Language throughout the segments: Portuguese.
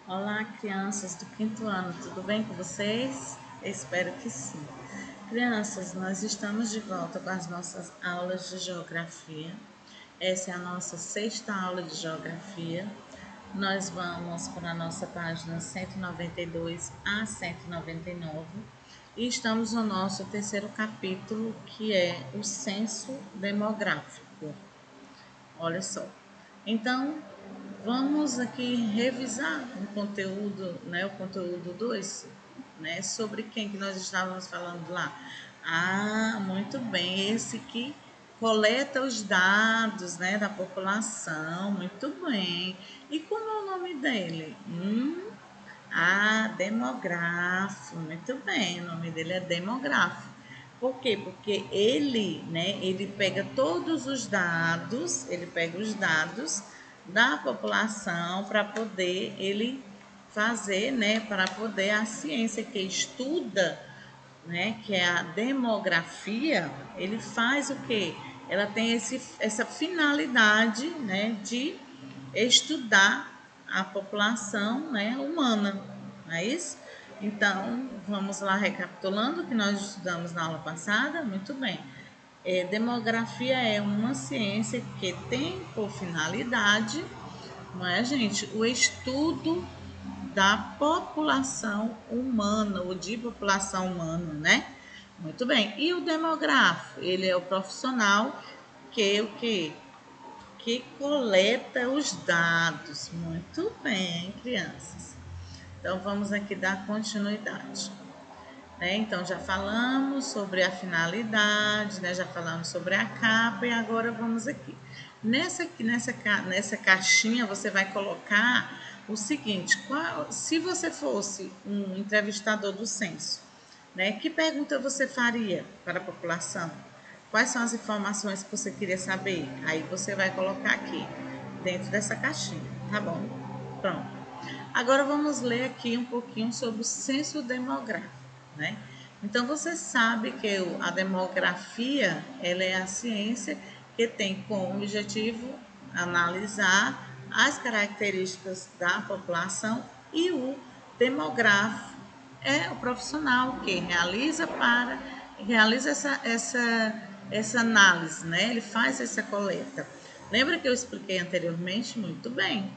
Olá, crianças do quinto ano, tudo bem com vocês? Eu espero que sim. Crianças, nós estamos de volta com as nossas aulas de geografia. Essa é a nossa sexta aula de geografia. Nós vamos para a nossa página 192 a 199 e estamos no nosso terceiro capítulo, que é o censo demográfico. Olha só. Então, vamos aqui revisar o conteúdo, né, o conteúdo 2, né, sobre quem que nós estávamos falando lá. Ah, muito bem, esse que coleta os dados, né, da população, muito bem. E como é o nome dele? Demográfico, muito bem, o nome dele é demográfico. Por quê? Porque ele, né, ele pega todos os dados, ele pega os dados da população para poder ele fazer, né, para poder a ciência que estuda, né, que é a demografia, ele faz o quê? Ela tem essa finalidade, né, de estudar a população, né, humana, não é isso? Então, vamos lá recapitulando o que nós estudamos na aula passada, muito bem. Demografia é uma ciência que tem por finalidade, não é, gente, o estudo da população humana, ou de população humana, né? Muito bem. E o demográfico, ele é o profissional que o que coleta os dados. Muito bem, crianças. Então vamos aqui dar continuidade. Então já falamos sobre a finalidade, né? Já falamos sobre a capa e agora vamos aqui. Nessa caixinha você vai colocar o seguinte: se você fosse um entrevistador do censo, né? Que pergunta você faria para a população? Quais são as informações que você queria saber? Aí você vai colocar aqui dentro dessa caixinha, tá bom? Pronto. Agora vamos ler aqui um pouquinho sobre o censo demográfico, né? Então você sabe que a demografia, ela é a ciência que tem como objetivo analisar as características da população, e o demográfico é o profissional que realiza essa análise, né? Ele faz essa coleta. Lembra que eu expliquei anteriormente? Muito bem.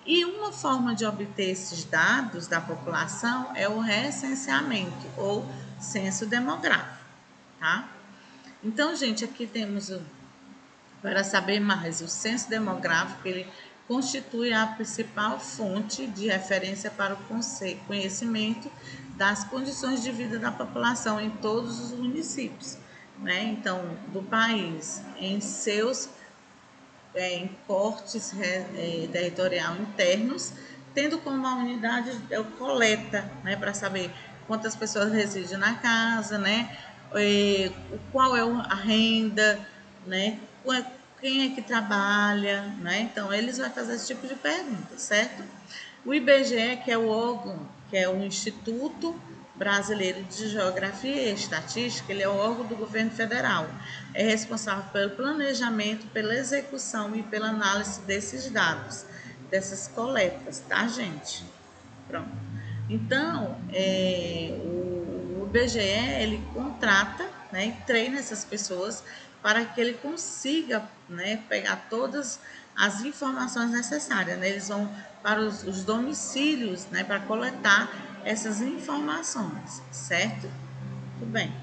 E uma forma de obter esses dados da população é o recenseamento ou censo demográfico, tá? Então, gente, aqui temos para saber mais, o censo demográfico, ele constitui a principal fonte de referência para o conhecimento das condições de vida da população em todos os municípios, né? Então, do país, em seus em cortes territorial internos, tendo como a unidade coleta, né, para saber quantas pessoas residem na casa, né, qual é a renda, né, quem é que trabalha, né? Então eles vão fazer esse tipo de pergunta, certo? O IBGE, que é o órgão, que é o Instituto Brasileiro de Geografia e Estatística, ele é o órgão do governo federal. É responsável pelo planejamento, pela execução e pela análise desses dados, dessas coletas, tá, gente? Pronto. Então, o IBGE, ele contrata, né, e treina essas pessoas para que ele consiga, né, pegar todas as informações necessárias, né? Eles vão para os domicílios, né, para coletar essas informações, certo? Tudo bem.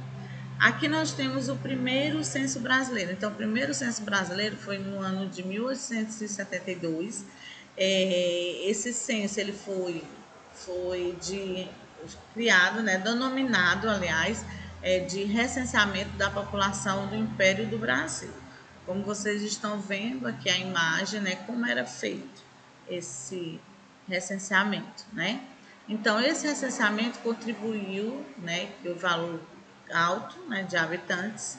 Aqui nós temos o primeiro censo brasileiro. Então, o primeiro censo brasileiro foi no ano de 1872. Esse censo ele criado, né, denominado, aliás, de recenseamento da população do Império do Brasil. Como vocês estão vendo aqui a imagem, né, como era feito esse recenseamento, né? Então, esse recenseamento contribuiu, né, que o valor alto, né, de habitantes,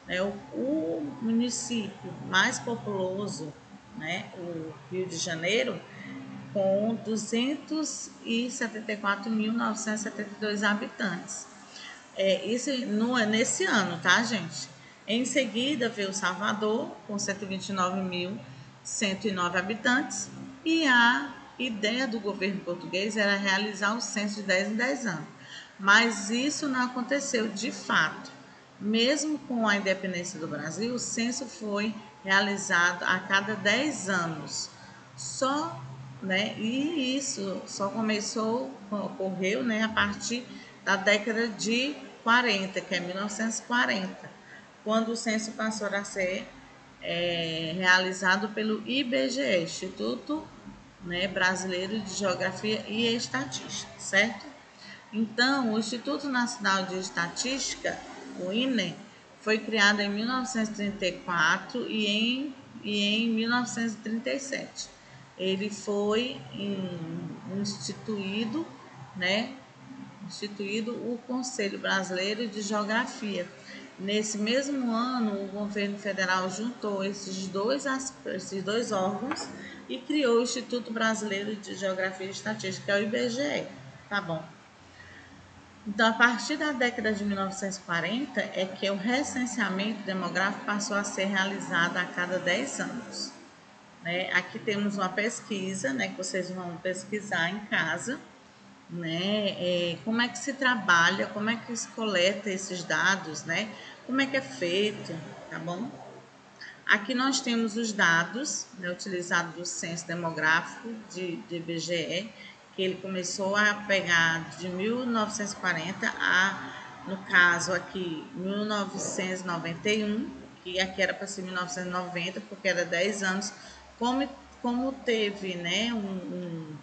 né, o município mais populoso, né, o Rio de Janeiro, com 274.972 habitantes. Isso nesse ano, tá, gente? Em seguida veio Salvador, com 129.109 habitantes, e a ideia do governo português era realizar o censo de 10 em 10 anos, mas isso não aconteceu de fato. Mesmo com a independência do Brasil, o censo foi realizado a cada 10 anos. Só, né, e isso só ocorreu, né, a partir da década de 40, que é 1940, quando o censo passou a ser realizado pelo IBGE, Instituto, né, Brasileiro de Geografia e Estatística, certo? Então, o Instituto Nacional de Estatística, o INE, foi criado em 1934 e em 1937. Ele foi instituído, né, instituído o Conselho Brasileiro de Geografia. Nesse mesmo ano, o governo federal juntou esses dois órgãos e criou o Instituto Brasileiro de Geografia e Estatística, que é o IBGE. Tá bom. Então, a partir da década de 1940 é que o recenseamento demográfico passou a ser realizado a cada 10 anos. Né? Aqui temos uma pesquisa, né, que vocês vão pesquisar em casa, né? Como é que se trabalha, como é que se coleta esses dados, né? Como é que é feito, tá bom? Aqui nós temos os dados, né, utilizados do Censo Demográfico de IBGE, que ele começou a pegar de 1940 a, no caso aqui, 1991, que aqui era para ser 1990, porque era 10 anos, como teve, né, um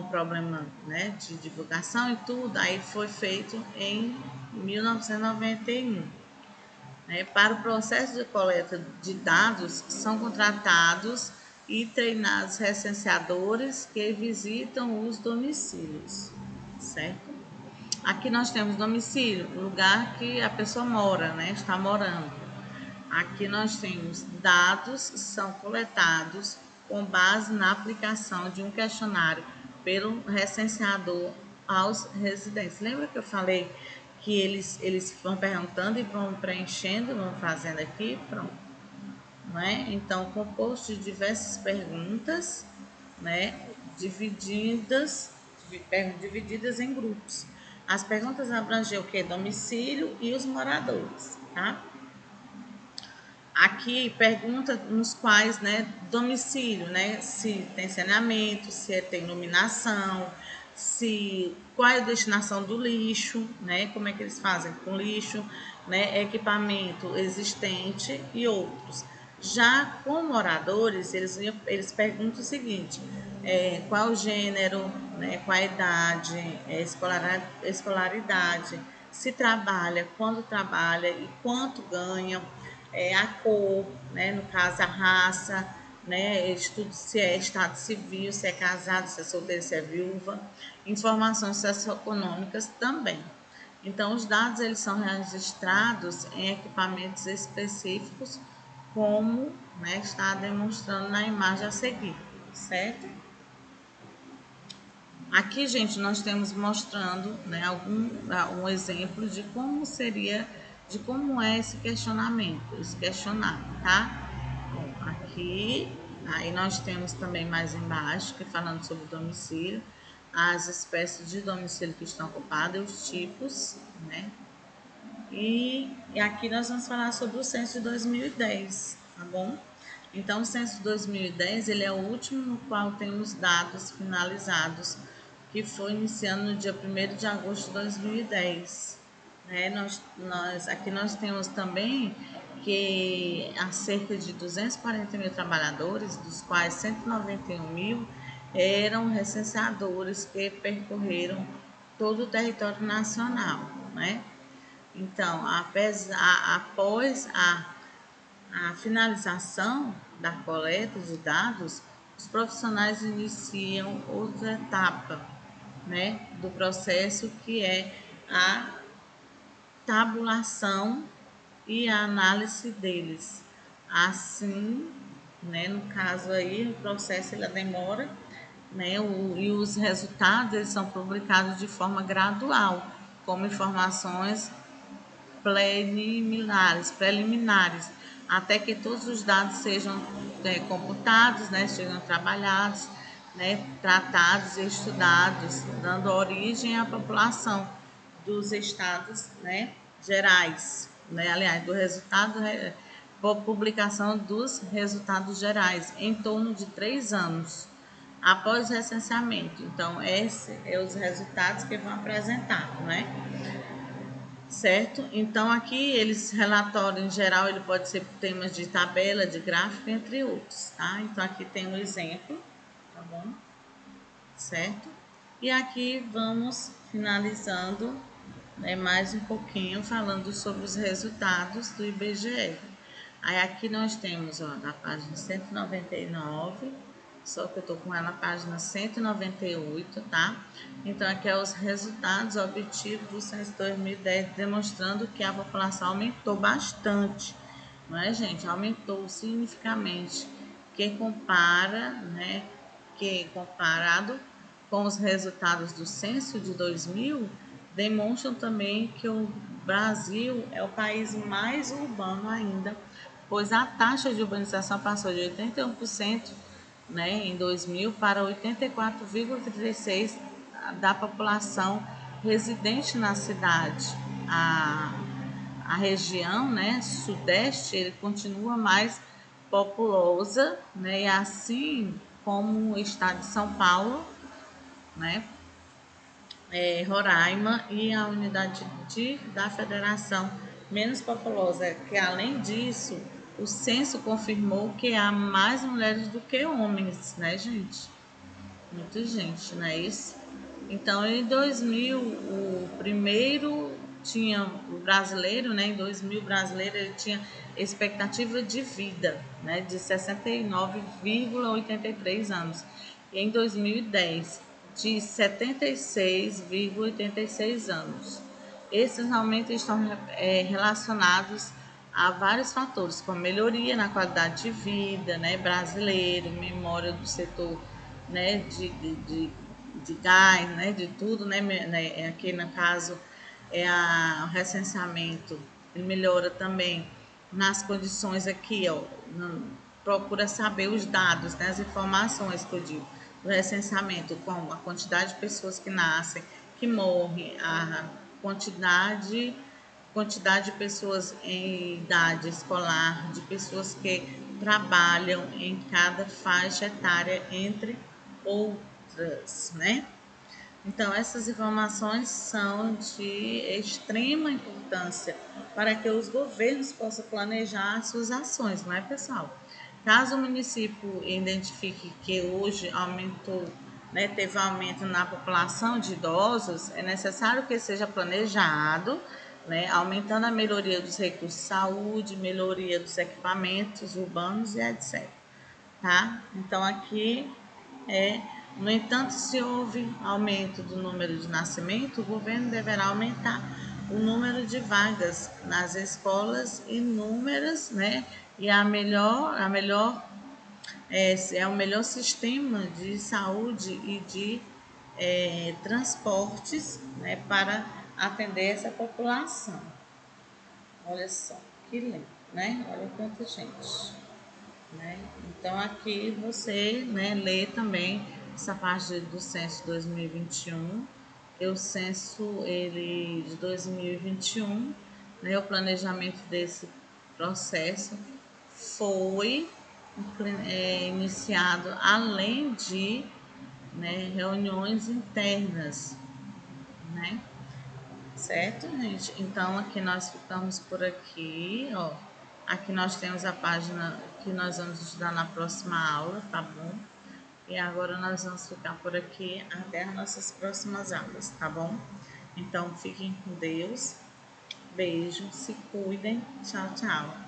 problema, né, de divulgação e tudo, aí foi feito em 1991. Né? Para o processo de coleta de dados, são contratados e treinados recenseadores que visitam os domicílios, certo? Aqui nós temos domicílio, lugar que a pessoa mora, né, está morando. Aqui nós temos dados que são coletados com base na aplicação de um questionário pelo recenseador aos residentes. Lembra que eu falei que eles vão perguntando e vão preenchendo, vão fazendo aqui, pronto. Né? Então, composto de diversas perguntas, né, divididas em grupos. As perguntas abrangem o que? Domicílio e os moradores, tá? Aqui pergunta nos quais, né, domicílio, né, se tem saneamento, se tem iluminação, se qual é a destinação do lixo, né, como é que eles fazem com lixo, né, equipamento existente e outros. Já com moradores, eles perguntam o seguinte: qual o gênero, né, qual a idade, escolaridade, se trabalha, quando trabalha e quanto ganha, a cor, né, no caso a raça, né, estudo se é estado civil, se é casado, se é solteiro, se é viúva, informações socioeconômicas também. Então, os dados eles são registrados em equipamentos específicos, como, né, está demonstrando na imagem a seguir, certo? Aqui, gente, nós temos mostrando, né, um exemplo de como seria, de como é esse questionamento, esse questionário, tá? Bom, aqui, aí nós temos também mais embaixo, que falando sobre domicílio, as espécies de domicílio que estão ocupadas, os tipos, né? E aqui nós vamos falar sobre o censo de 2010, tá bom? Então, o censo de 2010, ele é o último no qual temos dados finalizados, que foi iniciando no dia 1º de agosto de 2010. Né? Aqui nós temos também que há cerca de 240 mil trabalhadores, dos quais 191 mil eram recenseadores que percorreram todo o território nacional, né? Então, após a finalização da coleta de dados, os profissionais iniciam outra etapa, né, do processo, que é a tabulação e a análise deles. Assim, né, no caso aí, o processo ele demora, né, e os resultados eles são publicados de forma gradual, como informações preliminares, até que todos os dados sejam computados, né, sejam trabalhados né, tratados e estudados, dando origem à população dos estados, né, gerais, né, aliás, do resultado, publicação dos resultados gerais em torno de 3 anos após o recenseamento. Então, esses são os resultados que vão apresentar, né? Certo? Então, aqui eles relatório em geral, ele pode ser temas de tabela, de gráfico, entre outros, tá? Então, aqui tem um exemplo, tá bom? Certo? E aqui vamos finalizando, né, mais um pouquinho falando sobre os resultados do IBGE. Aí aqui nós temos, ó, na página 199, só que eu tô com ela na página 198, tá? Então aqui é os resultados obtidos do censo 2010, demonstrando que a população aumentou bastante, não é, gente? Aumentou significativamente, que compara, né, que comparado com os resultados do censo de 2000, demonstram também que o Brasil é o país mais urbano ainda, pois a taxa de urbanização passou de 81%, né, em 2000 para 84,36% da população residente na cidade. A região, né, sudeste, ele continua mais populosa, né, e assim como o estado de São Paulo, né, Roraima e a unidade da federação menos populosa, que além disso, o censo confirmou que há mais mulheres do que homens, né, gente? Muita gente, não é isso? Então, em 2000, o primeiro tinha o brasileiro, né? Em 2000, o brasileiro ele tinha expectativa de vida, né? De 69,83 anos. E em 2010, de 76,86 anos. Esses aumentos estão relacionados a vários fatores, como melhoria na qualidade de vida, né, brasileiro, memória do setor, né, de gás, né, de tudo, né, aqui no caso o recenseamento, ele melhora também nas condições aqui, ó, procura saber os dados, né, as informações que eu digo, do recenseamento, como a quantidade de pessoas que nascem, que morrem, a quantidade de pessoas em idade escolar, de pessoas que trabalham em cada faixa etária, entre outras, né? Então, essas informações são de extrema importância para que os governos possam planejar suas ações, não é, pessoal? Caso o município identifique que hoje aumentou, né, teve aumento na população de idosos, é necessário que seja planejado, né, aumentando a melhoria dos recursos de saúde, melhoria dos equipamentos urbanos e etc. Tá? Então, aqui no entanto, se houve aumento do número de nascimento, o governo deverá aumentar o número de vagas nas escolas inúmeras, né? E é o melhor sistema de saúde e de transportes, né, para atender essa população. Olha só, que lindo, né? Olha quanta gente. Né? Então aqui você, né, lê também essa parte do censo 2021, que o censo ele de 2021, né, o planejamento desse processo foi iniciado além de, né, reuniões internas, né? Certo, gente? Então, aqui nós ficamos por aqui, ó. Aqui nós temos a página que nós vamos estudar na próxima aula, tá bom? E agora nós vamos ficar por aqui até as nossas próximas aulas, tá bom? Então, fiquem com Deus. Beijo, se cuidem. Tchau, tchau.